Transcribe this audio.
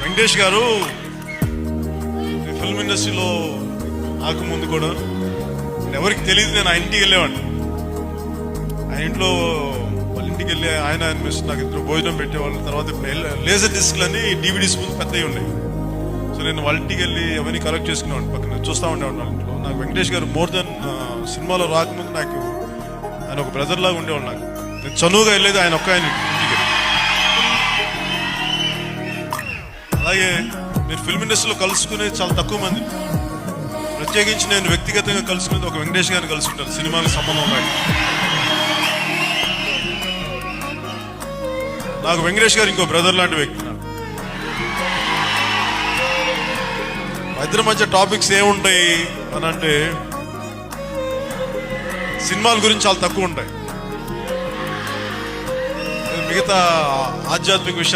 వెంకటేష్ గారు ఫిల్మ్ ఇండస్ట్రీలో నాకు ముందు కూడా ఎవరికి తెలియదు. నేను ఆయన ఇంటికి వెళ్ళేవాడిని. ఆయన ఇంట్లో వాళ్ళ ఇంటికి వెళ్ళి ఆయన నాకు ఇద్దరు భోజనం పెట్టేవాళ్ళు. తర్వాత లేజర్ డిస్క్లని డివిడీస్ ముందు పెద్దవి ఉన్నాయి. సో నేను వాళ్ళ ఇంటికి వెళ్ళి అవన్నీ కలెక్ట్ చేసుకునేవాడిని. పక్కన చూస్తూ ఉండేవాడిని వాళ్ళ ఇంట్లో. నాకు వెంకటేష్ గారు మోర్ దెన్ సినిమాలో రాకముందు నాకు ఆయన ఒక బ్రదర్ లాగా ఉండేవాళ్ళు. నాకు నేను చనువుగా వెళ్ళేది ఆయన ఒక్క ఆయన ఇంటికి. అలాగే నేను ఫిల్మ్ ఇండస్ట్రీలో కలుసుకునేది చాలా తక్కువ మంది. ప్రత్యేకించి నేను వ్యక్తిగతంగా కలుసుకునేది ఒక వెంకటేష్ గారిని కలుసుకుంటాను. సినిమాకి సంబంధం లేక నాకు వెంకటేష్ గారు ఇంకో బ్రదర్ లాంటి వ్యక్తి. నాకు మా ఇద్దరి మధ్య టాపిక్స్ ఏముంటాయి అని అంటే సినిమాల గురించి చాలా తక్కువ ఉంటాయి. మిగతా ఆధ్యాత్మిక విషయాలు